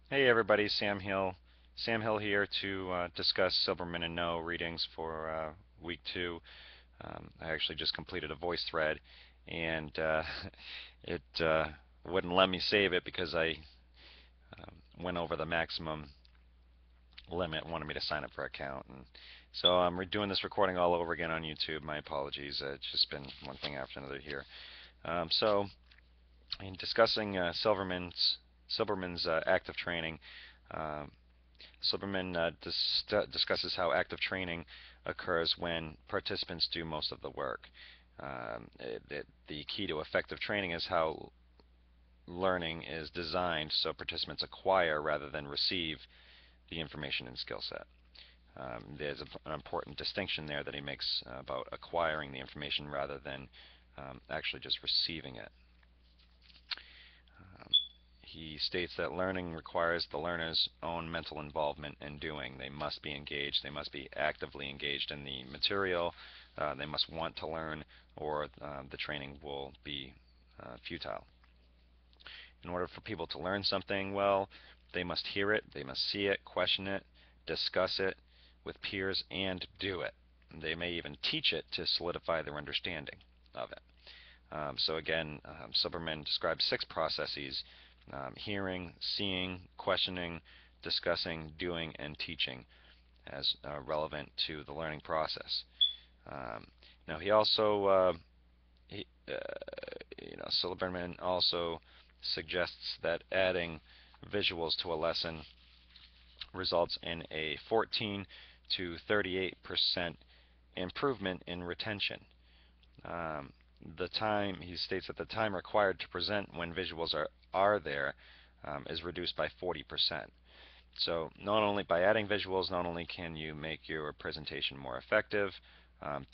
Hey everybody, Sam Hill here to discuss Silberman and No readings for week two. I actually just completed a voice thread, and it wouldn't let me save it because I went over the maximum limit, and wanted me to sign up for an account, and so I'm redoing this recording all over again on YouTube. My apologies. It's just been one thing after another here. So, in discussing Silberman's active training. Um, Silberman discusses how active training occurs when participants do most of the work. The key to effective training is how learning is designed so participants acquire rather than receive the information and skill set. There's an important distinction there that he makes about acquiring the information rather than actually just receiving it. Um, he states that learning requires the learner's own mental involvement in doing. They must be engaged. They must be actively engaged in the material. They must want to learn, or the training will be futile. In order for people to learn something well, they must hear it, they must see it, question it, discuss it with peers, and do it. They may even teach it to solidify their understanding of it. So again, Silberman describes six processes: hearing, seeing, questioning, discussing, doing, and teaching as relevant to the learning process. Um, now he also, he, Silberman also suggests that adding visuals to a lesson results in a 14 to 38% improvement in retention. Um, he states that the time required to present when visuals are there is reduced by 40%. So not only by adding visuals, not only can you make your presentation more effective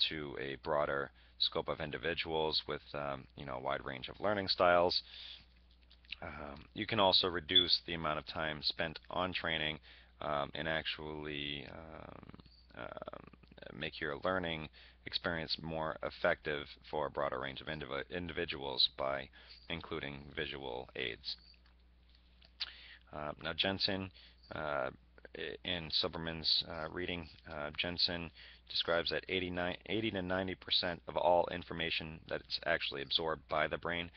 to a broader scope of individuals with a wide range of learning styles, you can also reduce the amount of time spent on training and actually make your learning experience more effective for a broader range of individuals by including visual aids. Now, Jensen, uh, in Silberman's reading, Jensen describes that 80 to 90% of all information that's actually absorbed by the brain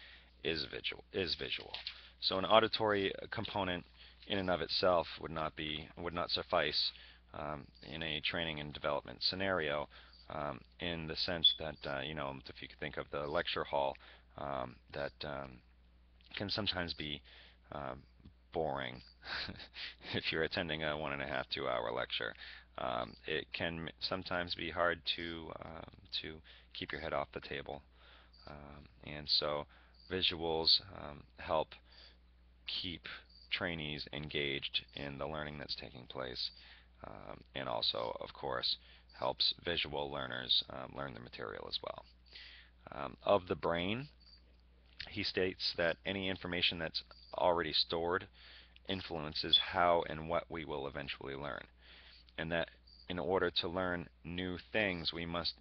is visual. So an auditory component in and of itself would not suffice in a training and development scenario, in the sense that if you think of the lecture hall, that can sometimes be um, boring if you're attending a 1.5, 2 hour lecture. It can sometimes be hard to keep your head off the table, and so visuals help keep trainees engaged in the learning that's taking place, and also, of course, helps visual learners learn the material as well. Of the brain, he states that any information that's already stored influences how and what we will eventually learn, and that in order to learn new things, we must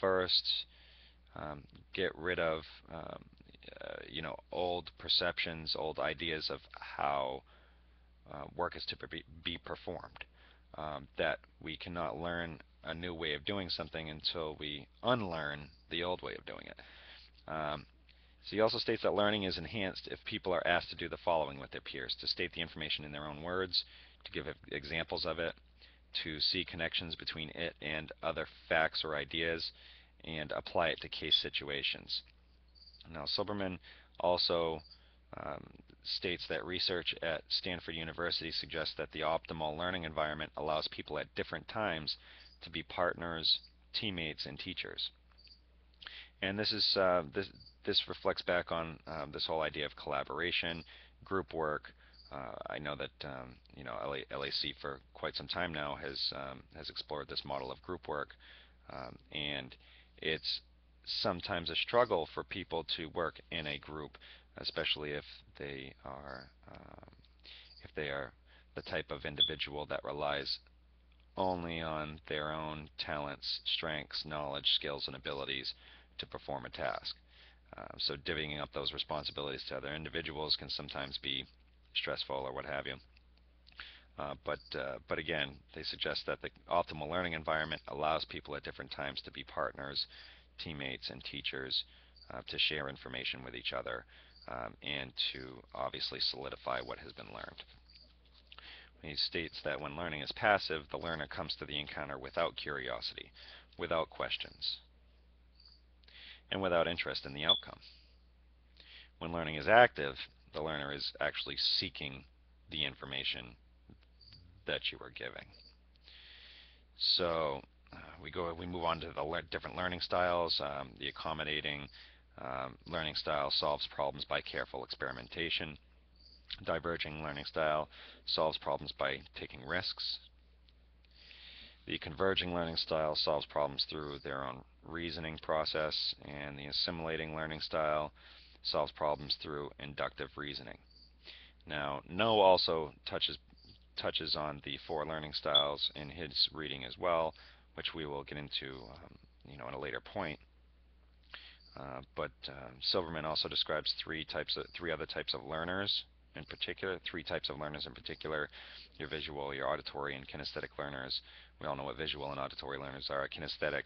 first um, get rid of old perceptions, old ideas of how work is to be performed. That we cannot learn a new way of doing something until we unlearn the old way of doing it. So he also states that learning is enhanced if people are asked to do the following with their peers: to state the information in their own words, to give examples of it, to see connections between it and other facts or ideas, and apply it to case situations. Now, Silberman also um, states that research at Stanford University suggests that the optimal learning environment allows people at different times to be partners, teammates, and teachers. And this reflects back on this whole idea of collaboration, group work. I know that LAC for quite some time now has explored this model of group work, and it's sometimes a struggle for people to work in a group, especially they are if they are the type of individual that relies only on their own talents, strengths, knowledge, skills, and abilities to perform a task. So divvying up those responsibilities to other individuals can sometimes be stressful or what have you. But again, they suggest that the optimal learning environment allows people at different times to be partners, teammates, and teachers, to share information with each other, and to obviously solidify what has been learned. He states that when learning is passive, the learner comes to the encounter without curiosity, without questions, and without interest in the outcome. When learning is active, the learner is actually seeking the information that you are giving. So we move on to the different learning styles. The accommodating learning style solves problems by careful experimentation. Diverging learning style solves problems by taking risks. The converging learning style solves problems through their own reasoning process, and the assimilating learning style solves problems through inductive reasoning. Now, No also touches on the four learning styles in his reading as well, which we will get into, at a later point. But Silberman also describes three other types of learners in particular, three types of learners in particular: your visual, your auditory, and kinesthetic learners. We all know what visual and auditory learners are. Kinesthetic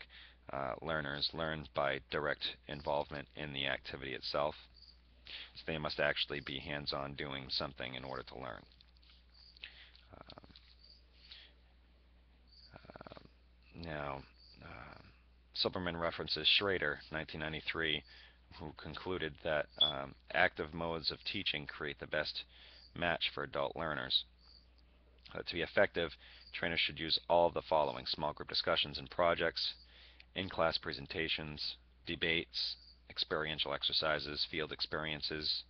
learners learn by direct involvement in the activity itself, so they must actually be hands-on doing something in order to learn. Now, Silberman references Schrader, 1993, who concluded that active modes of teaching create the best match for adult learners. To be effective, trainers should use all of the following: small group discussions and projects, in-class presentations, debates, experiential exercises, field experiences,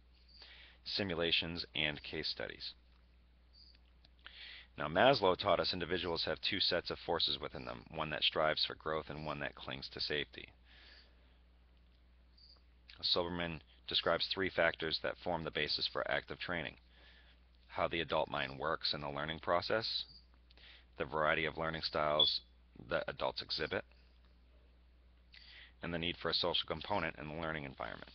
simulations, and case studies. Now, Maslow taught us individuals have two sets of forces within them, one that strives for growth and one that clings to safety. Silberman describes three factors that form the basis for active training: how the adult mind works in the learning process, the variety of learning styles that adults exhibit, and the need for a social component in the learning environment.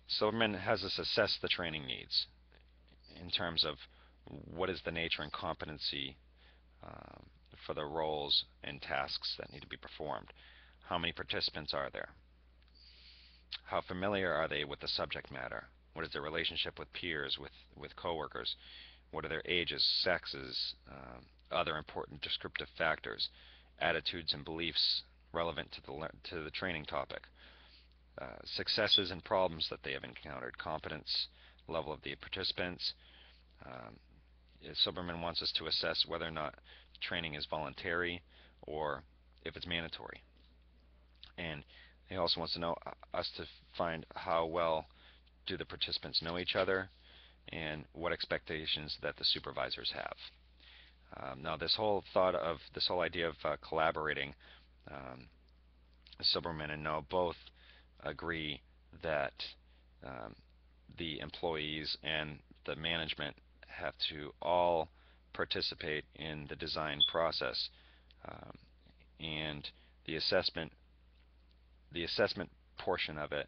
Silberman has us assess the training needs in terms of what is the nature and competency for the roles and tasks that need to be performed. How many participants are there? How familiar are they with the subject matter? What is their relationship with peers, with coworkers? What are their ages, sexes, other important descriptive factors, attitudes and beliefs relevant to the training topic, successes and problems that they have encountered, competence level of the participants. Silberman wants us to assess whether or not training is voluntary or if it's mandatory. And he also wants to know us to find how well do the participants know each other and what expectations that the supervisors have. Now, this whole idea of collaborating, Silberman and No both agree that the employees and the management have to all participate in the design process, and the assessment portion of it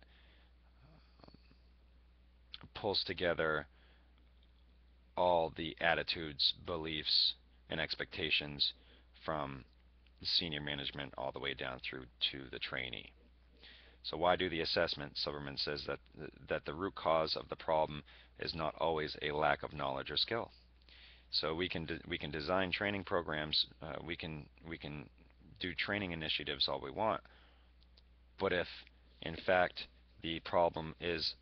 pulls together all the attitudes, beliefs, and expectations from the senior management all the way down through to the trainee. So why do the assessment? Silberman says that the root cause of the problem is not always a lack of knowledge or skill. So we can design training programs, we can do training initiatives all we want, but if in fact the problem is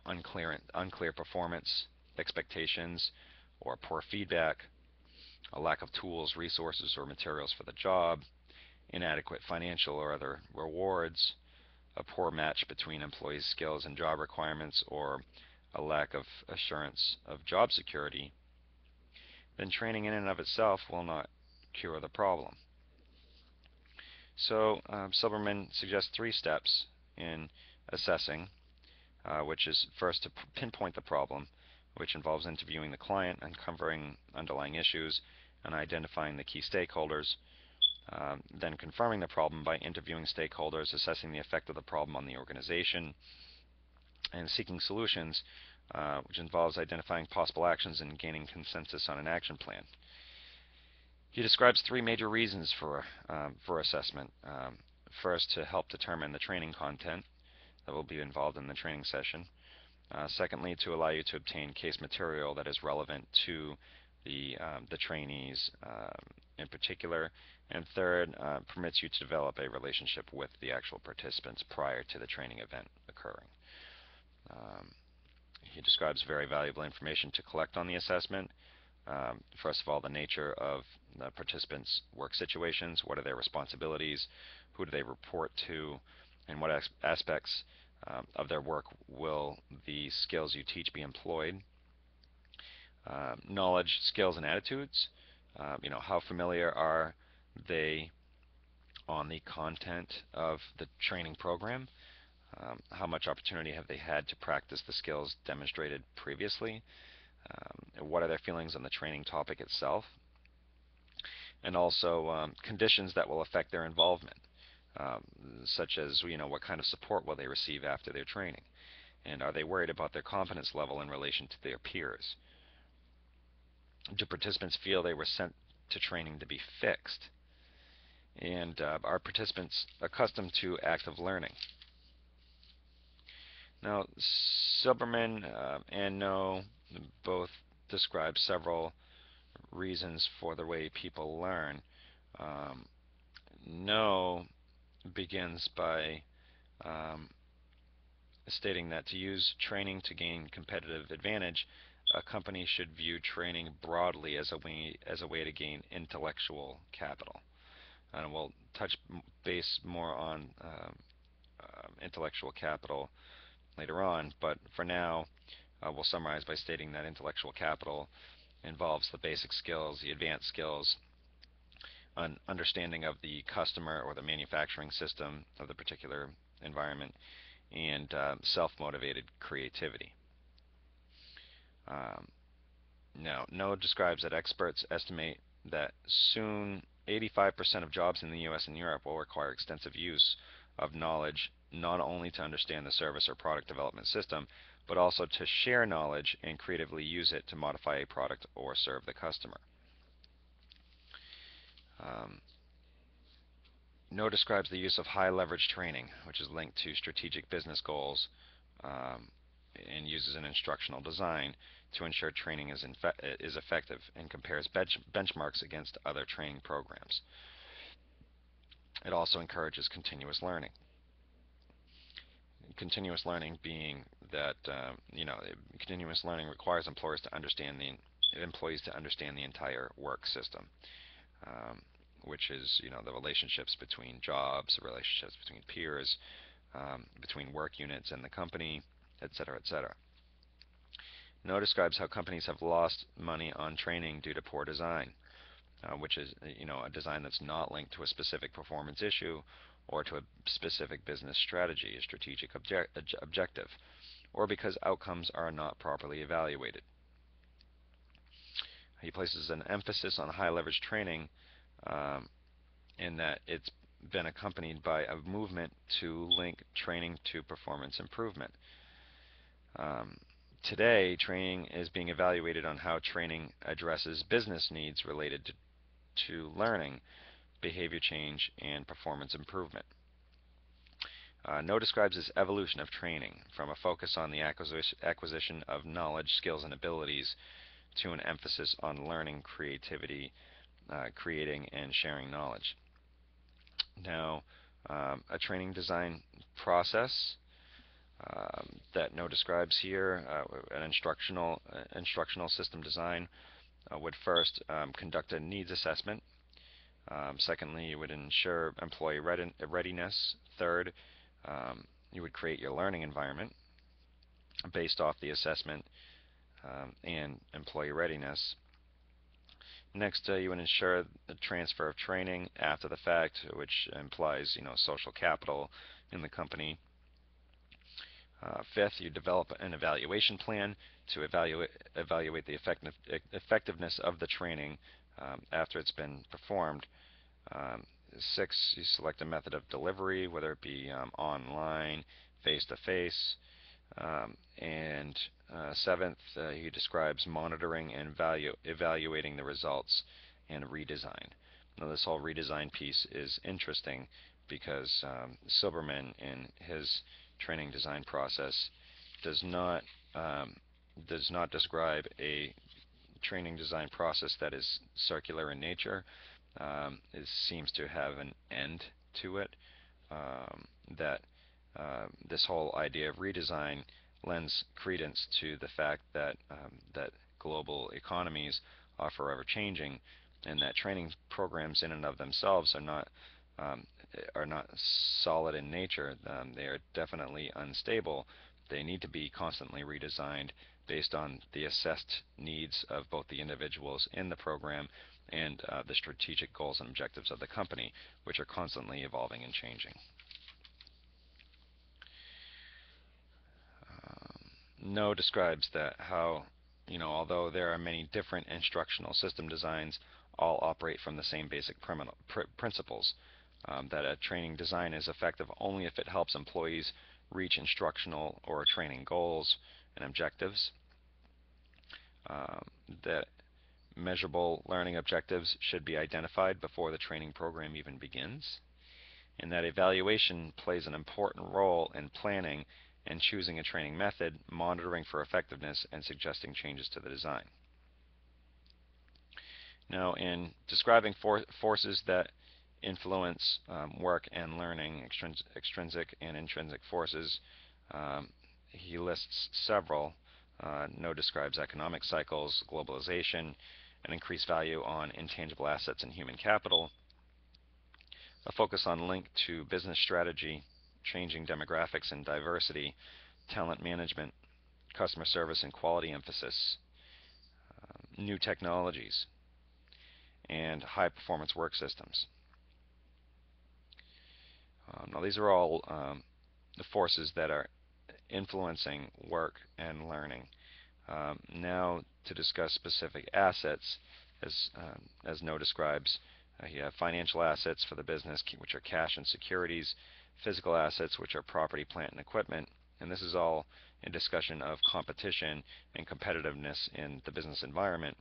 unclear performance expectations, or poor feedback, a lack of tools, resources, or materials for the job, inadequate financial or other rewards, a poor match between employees' skills and job requirements, or a lack of assurance of job security, then training in and of itself will not cure the problem. So Silberman suggests 3 steps in assessing, which is first to pinpoint the problem, which involves interviewing the client, uncovering underlying issues, and identifying the key stakeholders. Then confirming the problem by interviewing stakeholders, assessing the effect of the problem on the organization, and seeking solutions, which involves identifying possible actions and gaining consensus on an action plan. He describes three major reasons for assessment. First, to help determine the training content that will be involved in the training session. Secondly, to allow you to obtain case material that is relevant to the trainees in particular. And third, permits you to develop a relationship with the actual participants prior to the training event occurring. Um, he describes very valuable information to collect on the assessment. First of all, the nature of the participants' work situations, what are their responsibilities, who do they report to, and what aspects of their work will the skills you teach be employed. Knowledge, skills, and attitudes. How familiar are they on the content of the training program? How much opportunity have they had to practice the skills demonstrated previously? What are their feelings on the training topic itself? And also conditions that will affect their involvement, such as what kind of support will they receive after their training, and are they worried about their confidence level in relation to their peers? Do participants feel they were sent to training to be fixed? And are participants accustomed to active learning? Now, Silberman and No both describe several reasons for the way people learn. Um, no begins by stating that to use training to gain competitive advantage, a company should view training broadly as a way to gain intellectual capital. And we'll touch base more on intellectual capital later on, but for now, we'll summarize by stating that intellectual capital involves the basic skills, the advanced skills, an understanding of the customer or the manufacturing system of the particular environment, and self-motivated creativity. Um, Now, No describes that experts estimate that soon 85% of jobs in the US and Europe will require extensive use of knowledge, not only to understand the service or product development system, but also to share knowledge and creatively use it to modify a product or serve the customer. Um, No describes the use of high leverage training, which is linked to strategic business goals, um, and uses an instructional design to ensure training is effective, and compares benchmarks against other training programs. It also encourages continuous learning. Continuous learning being that continuous learning requires employees to understand the entire work system, um, which is the relationships between jobs, the relationships between peers, between work units and the company, etc., etc. No describes how companies have lost money on training due to poor design, which is a design that's not linked to a specific performance issue or to a specific business strategy, a strategic objective, or because outcomes are not properly evaluated. He places an emphasis on high leverage training um, in that it's been accompanied by a movement to link training to performance improvement. Um, Today, training is being evaluated on how training addresses business needs related to learning, behavior change, and performance improvement. No describes this evolution of training from a focus on the acquisition of knowledge, skills, and abilities to an emphasis on learning, creativity, creating, and sharing knowledge. Now, a training design process that No describes here, an instructional system design would first conduct a needs assessment. Secondly, you would ensure employee readiness. Third, you would create your learning environment based off the assessment and employee readiness. Next, you would ensure the transfer of training after the fact, which implies social capital in the company. Fifth, you develop an evaluation plan to evaluate the effectiveness of the training after it's been performed. Um, Six, you select a method of delivery, whether it be online, face-to-face, And seventh, he describes monitoring and evaluating the results and redesign. Now, this whole redesign piece is interesting because Silberman, in his training design process, does not um, describe a training design process that is circular in nature. It seems to have an end to it. Um, that this whole idea of redesign lends credence to the fact that global economies are forever changing, and that training programs in and of themselves um, are not solid in nature. They are definitely unstable. They need to be constantly redesigned based on the assessed needs of both the individuals in the program and the strategic goals and objectives of the company, which are constantly evolving and changing. No describes that how, although there are many different instructional system designs, all operate from the same basic principles. That a training design is effective only if it helps employees reach instructional or training goals and objectives. Um, that measurable learning objectives should be identified before the training program even begins, and that evaluation plays an important role in planning and choosing a training method, monitoring for effectiveness, and suggesting changes to the design. Now, in describing forces that influence work and learning, extrinsic and intrinsic forces, um, he lists several. No describes economic cycles, globalization, an increased value on intangible assets and human capital, a focus on link to business strategy, changing demographics and diversity, talent management, customer service and quality emphasis, new technologies, and high performance work systems. Now, these are all the forces that are influencing work and learning. Now, to discuss specific assets, as No describes, you have financial assets for the business, which are cash and securities, physical assets, which are property, plant, and equipment, and this is all in discussion of competition and competitiveness in the business environment.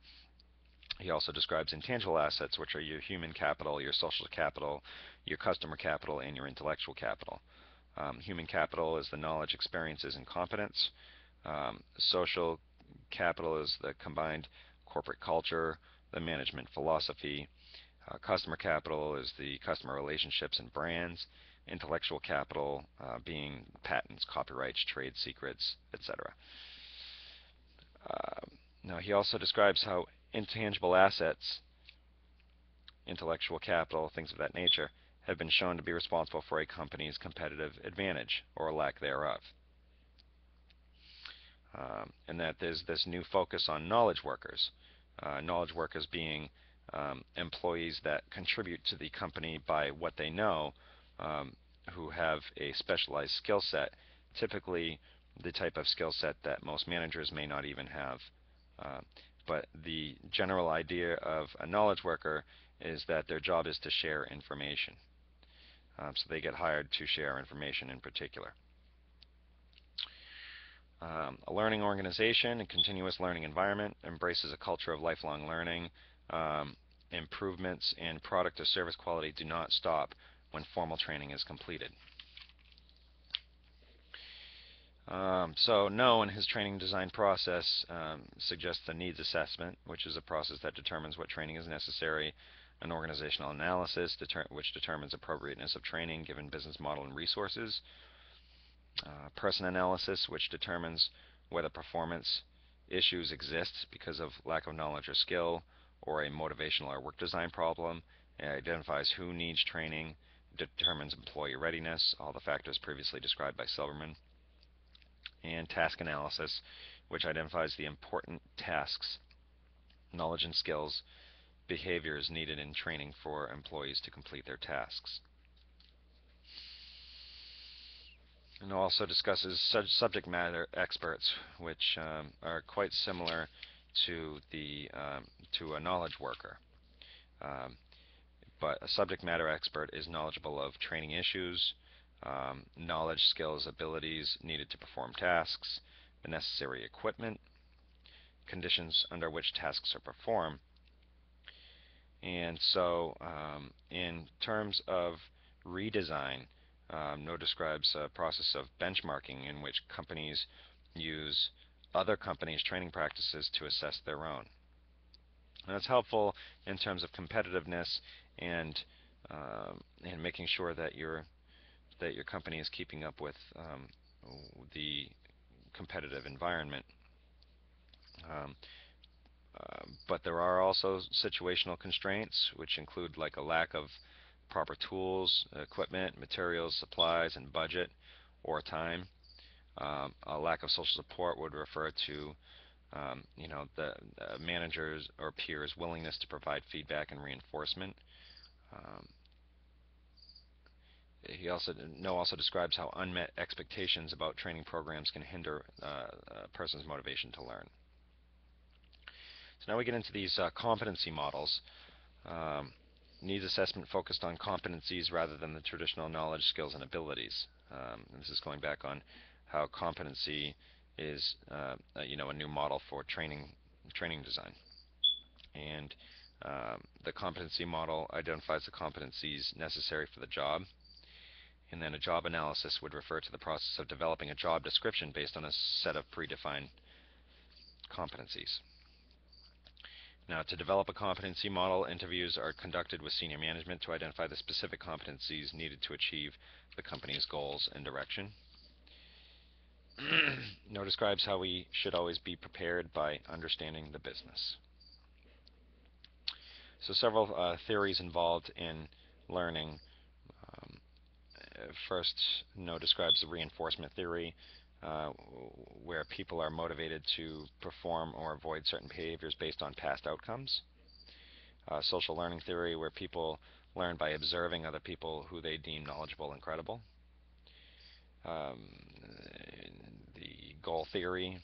He also describes intangible assets, which are your human capital, your social capital, your customer capital, and your intellectual capital. Human capital is the knowledge, experiences, and competence. Social capital is the combined corporate culture, the management philosophy. Customer capital is the customer relationships and brands. Intellectual capital being patents, copyrights, trade secrets, etc. Now, he also describes how intangible assets, intellectual capital, things of that nature, have been shown to be responsible for a company's competitive advantage or lack thereof. And that there's this new focus on knowledge workers. Knowledge workers being employees that contribute to the company by what they know, who have a specialized skill set, typically the type of skill set that most managers may not even have. Uh, but the general idea of a knowledge worker is that their job is to share information. So they get hired to share information in particular. A learning organization and continuous learning environment embraces a culture of lifelong learning. Um, Improvements in product or service quality do not stop when formal training is completed. So No, in his training design process, suggests a needs assessment, which is a process that determines what training is necessary, an organizational analysis, which determines appropriateness of training given business model and resources, person analysis, which determines whether performance issues exist because of lack of knowledge or skill, or a motivational or work design problem. It identifies who needs training, determines employee readiness, all the factors previously described by Silberman, and task analysis, which identifies the important tasks, knowledge and skills, behaviors needed in training for employees to complete their tasks. And also discusses subject matter experts, which are quite similar to a knowledge worker. Um, but a subject matter expert is knowledgeable of training issues, knowledge, skills, abilities needed to perform tasks, the necessary equipment, conditions under which tasks are performed. And so, in terms of redesign, No describes a process of benchmarking in which companies use other companies' training practices to assess their own. And that's helpful in terms of competitiveness and making sure that your company is keeping up with the competitive environment. Um, but there are also situational constraints, which include like a lack of proper tools, equipment, materials, supplies, and budget or time. A lack of social support would refer to the manager's or peers' willingness to provide feedback and reinforcement. Um, No also describes how unmet expectations about training programs can hinder a person's motivation to learn. So now we get into these competency models. Um, Needs assessment focused on competencies rather than the traditional knowledge, skills, and abilities. And this is going back on how competency is, a new model for training design. And the competency model identifies the competencies necessary for the job. And then a job analysis would refer to the process of developing a job description based on a set of predefined competencies. Now, to develop a competency model, interviews are conducted with senior management to identify the specific competencies needed to achieve the company's goals and direction. No describes how we should always be prepared by understanding the business. So several theories involved in learning. Um, First, No describes the reinforcement theory, uh, where people are motivated to perform or avoid certain behaviors based on past outcomes. Social learning theory, where people learn by observing other people who they deem knowledgeable and credible. Um, the goal theory,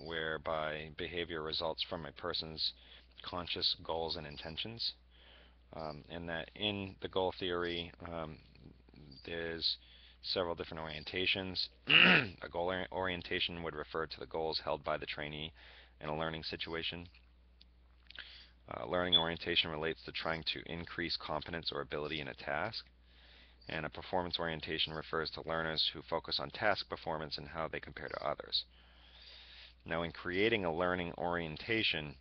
whereby behavior results from a person's conscious goals and intentions. And that in the goal theory, there's several different orientations. A goal orientation would refer to the goals held by the trainee in a learning situation. Learning orientation relates to trying to increase competence or ability in a task. And a performance orientation refers to learners who focus on task performance and how they compare to others. Now, in creating a learning orientation,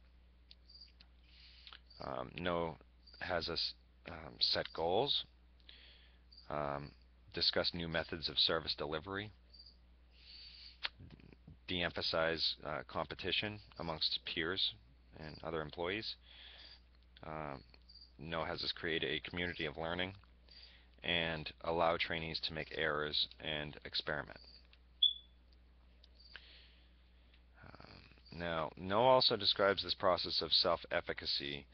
No has us set goals, um, discuss new methods of service delivery, de-emphasize competition amongst peers and other employees. Um, No has us create a community of learning and allow trainees to make errors and experiment. Now, No also describes this process of self-efficacy,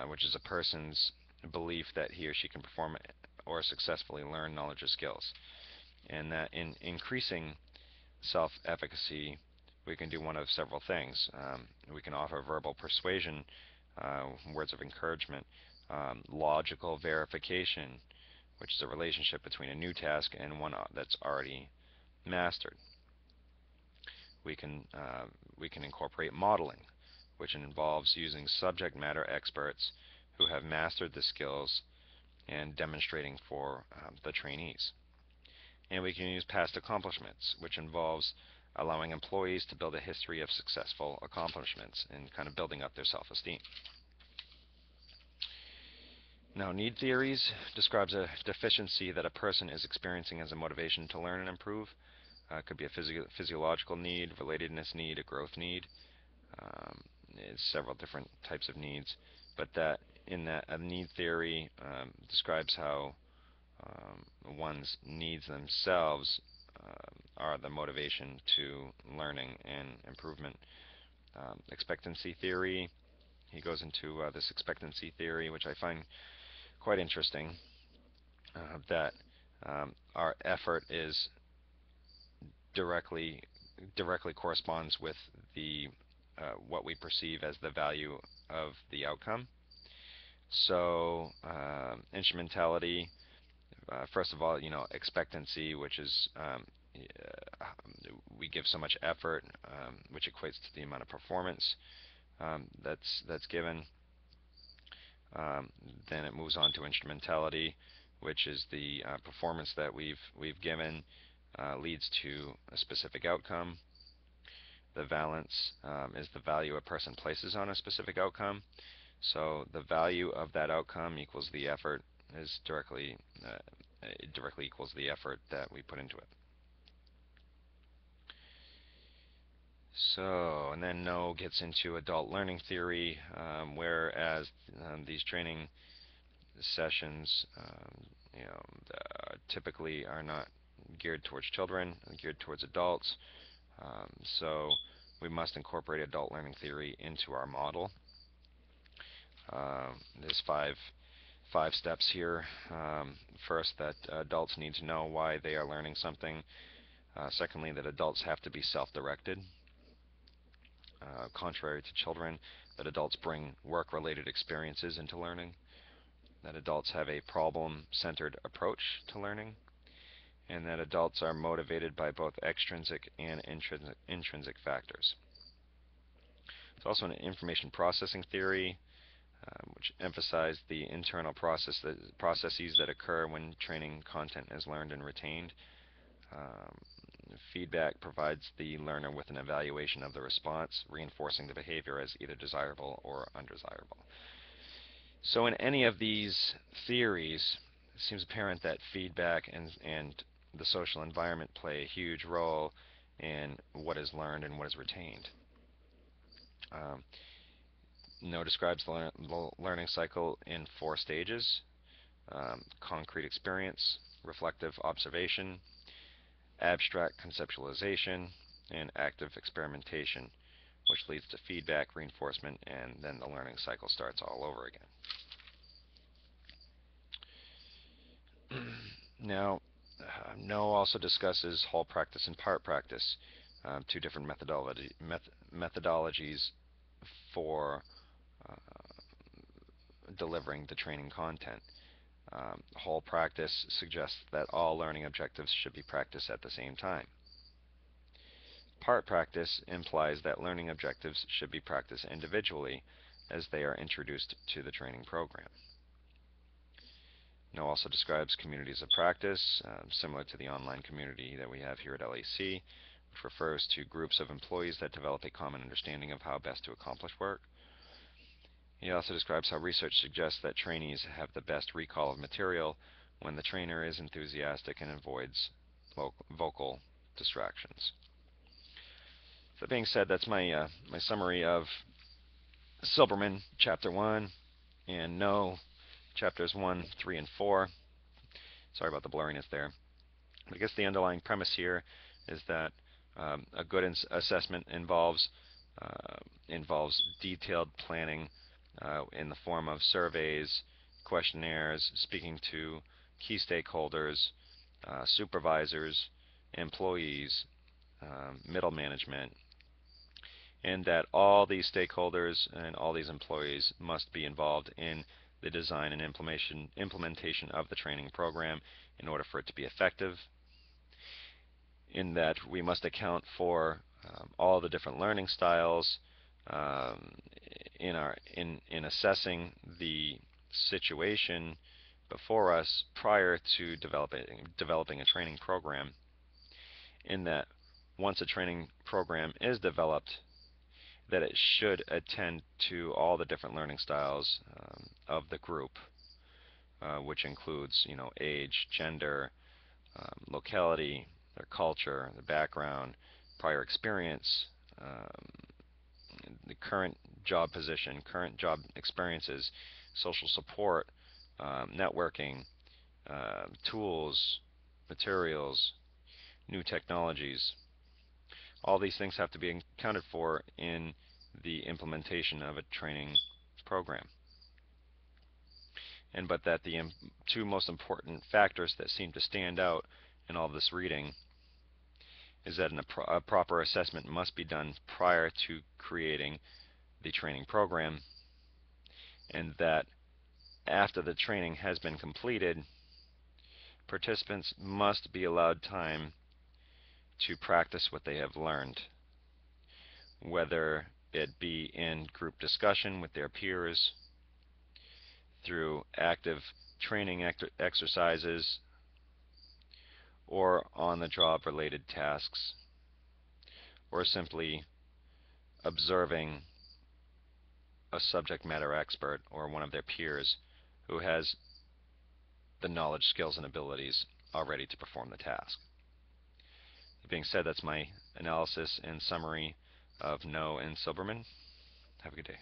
which is a person's belief that he or she can perform or successfully learn knowledge or skills. And that in increasing self-efficacy, we can do one of several things. We can offer verbal persuasion, words of encouragement, logical verification, which is a relationship between a new task and one that's already mastered. We can incorporate modeling, which involves using subject matter experts who have mastered the skills and demonstrating for the trainees. And we can use past accomplishments, which involves allowing employees to build a history of successful accomplishments and kind of building up their self-esteem. Now, need theories describes a deficiency that a person is experiencing as a motivation to learn and improve. It could be a physiological need, relatedness need, a growth need. It's several different types of needs, but that in that a need theory describes how one's needs themselves are the motivation to learning and improvement. Expectancy theory, he goes into this expectancy theory, which I find quite interesting, that our effort is directly corresponds with the what we perceive as the value of the outcome. So instrumentality first of all, expectancy, which is we give so much effort, which equates to the amount of performance that's given. Um, then it moves on to instrumentality, which is the performance that we've given leads to a specific outcome. The valence is the value a person places on a specific outcome. So the value of that outcome equals the effort is directly it directly equals the effort that we put into it. So, and then No gets into adult learning theory, whereas these training sessions, typically are not geared towards children, geared towards adults. So we must incorporate adult learning theory into our model. There's five steps here. First, that adults need to know why they are learning something. Secondly, that adults have to be self-directed. Contrary to children, that adults bring work-related experiences into learning. That adults have a problem-centered approach to learning. And that adults are motivated by both extrinsic and intrinsic factors. It's also an information processing theory, which emphasized the internal processes that occur when training content is learned and retained. Um, Feedback provides the learner with an evaluation of the response, reinforcing the behavior as either desirable or undesirable. So in any of these theories, it seems apparent that feedback and the social environment play a huge role in what is learned and what is retained. No describes the learning cycle in 4 stages: concrete experience, reflective observation, abstract conceptualization, and active experimentation, which leads to feedback, reinforcement, and then the learning cycle starts all over again. Now, No also discusses whole practice and part practice, 2 different methodologies for delivering the training content. Whole practice suggests that all learning objectives should be practiced at the same time. Part practice implies that learning objectives should be practiced individually as they are introduced to the training program. No also describes communities of practice, similar to the online community that we have here at LAC, which refers to groups of employees that develop a common understanding of how best to accomplish work. He also describes how research suggests that trainees have the best recall of material when the trainer is enthusiastic and avoids vocal distractions. That being said, that's my summary of Silberman, Chapter 1, and No, Chapters 1, 3, and 4. Sorry about the blurriness there. But I guess the underlying premise here is that a good assessment involves detailed planning in the form of surveys, questionnaires, speaking to key stakeholders, supervisors, employees, middle management, and that all these stakeholders and all these employees must be involved in the design and implementation of the training program in order for it to be effective, in that we must account for all the different learning styles um, in assessing the situation before us prior to developing a training program, in that once a training program is developed, that it should attend to all the different learning styles of the group, which includes, age, gender, locality, their culture, their background, prior experience, the current job position, current job experiences, social support, networking, tools, materials, new technologies. All these things have to be accounted for in the implementation of a training program. But that the 2 most important factors that seem to stand out in all this reading is that a proper assessment must be done prior to creating the training program, and that after the training has been completed, Participants must be allowed time to practice what they have learned, whether it be in group discussion with their peers, through active training exercises, or on-the-job related tasks, or simply observing a subject matter expert or one of their peers who has the knowledge, skills, and abilities already to perform the task. That being said, that's my analysis and summary of No and Silberman. Have a good day.